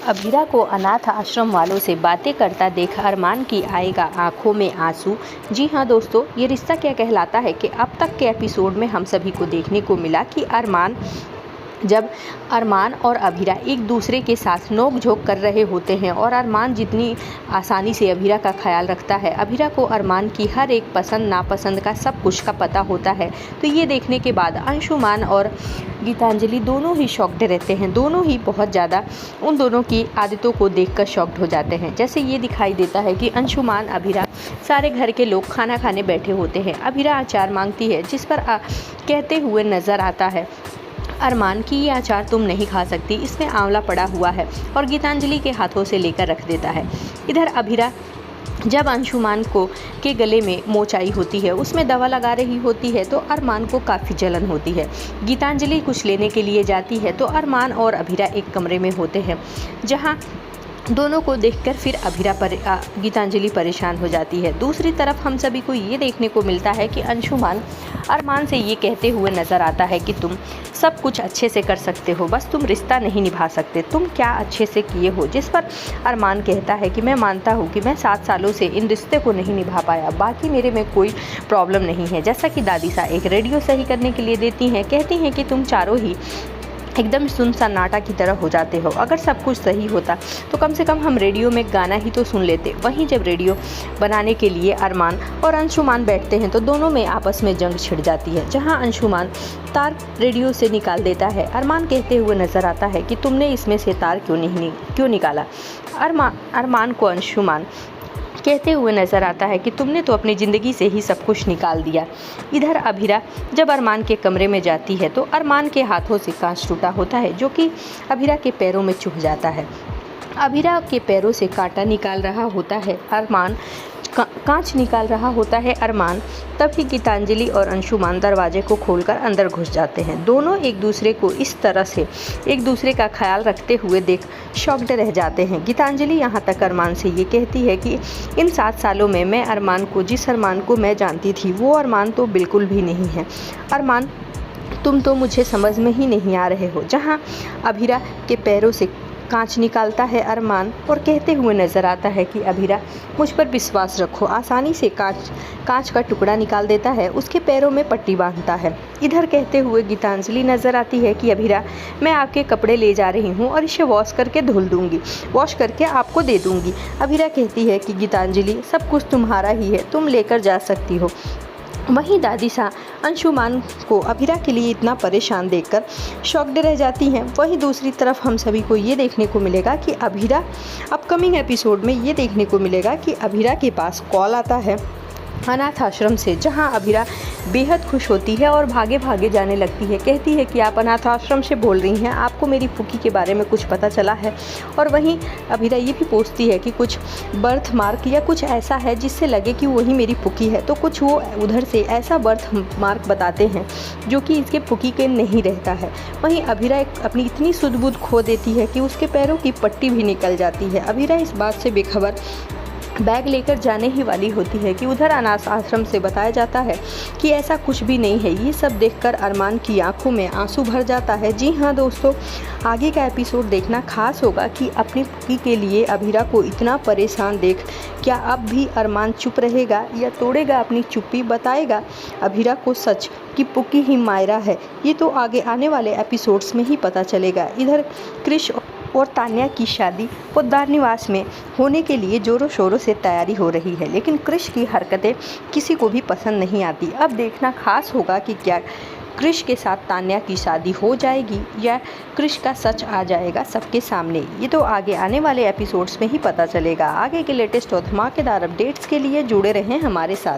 अभीरा को अनाथ आश्रम वालों से बातें करता देख अरमान की आएगा आंखों में आंसू। जी हाँ दोस्तों, ये रिश्ता क्या कहलाता है कि अब तक के एपिसोड में हम सभी को देखने को मिला कि जब अरमान और अभीरा एक दूसरे के साथ नोक झोंक कर रहे होते हैं और अरमान जितनी आसानी से अभीरा का ख्याल रखता है, अभीरा को अरमान की हर एक पसंद नापसंद का सब कुछ का पता होता है। तो ये देखने के बाद अंशुमान और गीतांजलि दोनों ही शॉक्ड रहते हैं। दोनों ही बहुत ज़्यादा उन दोनों की आदतों को देखकर शॉक्ड हो जाते हैं। जैसे ये दिखाई देता है कि अंशुमान अभीरा सारे घर के लोग खाना खाने बैठे होते हैं। अभीरा अचार मांगती है, जिस पर कहते हुए नज़र आता है अरमान कि ये अचार तुम नहीं खा सकती, इसमें आंवला पड़ा हुआ है, और गीतांजलि के हाथों से लेकर रख देता है। इधर अभीरा जब अंशुमान के गले में मोच होती है, उसमें दवा लगा रही होती है, तो अरमान को काफ़ी जलन होती है। गीतांजलि कुछ लेने के लिए जाती है तो अरमान और अभीरा एक कमरे में होते हैं, जहाँ दोनों को देखकर फिर गीतांजलि परेशान हो जाती है। दूसरी तरफ हम सभी को ये देखने को मिलता है कि अंशुमान अरमान से ये कहते हुए नज़र आता है कि तुम सब कुछ अच्छे से कर सकते हो, बस तुम रिश्ता नहीं निभा सकते, तुम क्या अच्छे से किए हो। जिस पर अरमान कहता है कि मैं मानता हूँ कि मैं 7 सालों से इन रिश्ते को नहीं निभा पाया, बाकी मेरे में कोई प्रॉब्लम नहीं है। जैसा कि दादी सा एक रेडियो सही करने के लिए देती हैं, कहती हैं कि तुम चारों ही एकदम सुनसन्नाटा की तरह हो जाते हो। अगर सब कुछ सही होता तो कम से कम हम रेडियो में गाना ही तो सुन लेते। वहीं जब रेडियो बनाने के लिए अरमान और अंशुमान बैठते हैं तो दोनों में आपस में जंग छिड़ जाती है, जहां अंशुमान तार रेडियो से निकाल देता है। अरमान कहते हुए नज़र आता है कि तुमने इसमें से तार क्यों निकाला। अरमान को अंशुमान कहते हुए नज़र आता है कि तुमने तो अपनी ज़िंदगी से ही सब कुछ निकाल दिया। इधर अभीरा जब अरमान के कमरे में जाती है तो अरमान के हाथों से कांच टूटा होता है, जो कि अभीरा के पैरों में चुभ जाता है। अभीरा के पैरों से कांटा निकाल रहा होता है अरमान, कांच निकाल रहा होता है अरमान। तभी गीतांजलि और अंशुमान दरवाजे को खोलकर अंदर घुस जाते हैं। दोनों एक दूसरे को इस तरह से एक दूसरे का ख्याल रखते हुए देख शॉक्ड रह जाते हैं। गीतांजलि यहाँ तक अरमान से ये कहती है कि इन 7 सालों में मैं जिस अरमान को मैं जानती थी, वो अरमान तो बिल्कुल भी नहीं है। अरमान, तुम तो मुझे समझ में ही नहीं आ रहे हो। जहाँ अभीरा के पैरों से कांच निकालता है अरमान और कहते हुए नज़र आता है कि अभीरा मुझ पर विश्वास रखो। आसानी से कांच का टुकड़ा निकाल देता है, उसके पैरों में पट्टी बांधता है। इधर कहते हुए गीतांजलि नज़र आती है कि अभीरा, मैं आपके कपड़े ले जा रही हूँ और इसे वॉश करके धुल दूँगी, वॉश करके आपको दे दूँगी। अभीरा कहती है कि गीतांजलि, सब कुछ तुम्हारा ही है, तुम लेकर जा सकती हो। वहीं दादी सा अंशुमान को अभीरा के लिए इतना परेशान देखकर शॉक्ड रह जाती हैं। वहीं दूसरी तरफ हम सभी को ये देखने को मिलेगा कि अभीरा अपकमिंग एपिसोड में ये देखने को मिलेगा कि अभीरा के पास कॉल आता है अनाथ आश्रम से, जहां अभीरा बेहद खुश होती है और भागे भागे जाने लगती है। कहती है कि आप अनाथ आश्रम से बोल रही हैं, आपको मेरी फूफी के बारे में कुछ पता चला है। और वहीं अभीरा ये भी पूछती है कि कुछ बर्थ मार्क या कुछ ऐसा है जिससे लगे कि वही मेरी फूफी है। तो कुछ वो उधर से ऐसा बर्थ मार्क बताते हैं जो कि इसके फूफी के नहीं रहता है। वहीं अभीरा अपनी इतनी सुध-बुध खो देती है कि उसके पैरों की पट्टी भी निकल जाती है। अभीरा इस बात से बेखबर बैग लेकर जाने ही वाली होती है कि उधर अनाथ आश्रम से बताया जाता है कि ऐसा कुछ भी नहीं है। ये सब देखकर अरमान की आंखों में आंसू भर जाता है। जी हाँ दोस्तों, आगे का एपिसोड देखना खास होगा कि अपनी पुकी के लिए अभीरा को इतना परेशान देख क्या अब भी अरमान चुप रहेगा या तोड़ेगा अपनी चुप्पी, बताएगा अभीरा को सच कि पुकी ही मायरा है। ये तो आगे आने वाले एपिसोड्स में ही पता चलेगा। इधर क्रिश और तान्या की शादी पोद्दार निवास में होने के लिए जोरों शोरों से तैयारी हो रही है, लेकिन क्रिश की हरकतें किसी को भी पसंद नहीं आती। अब देखना खास होगा कि क्या क्रिश के साथ तान्या की शादी हो जाएगी या क्रिश का सच आ जाएगा सबके सामने। ये तो आगे आने वाले एपिसोड्स में ही पता चलेगा। आगे के लेटेस्ट और धमाकेदार अपडेट्स के लिए जुड़े रहें हमारे साथ।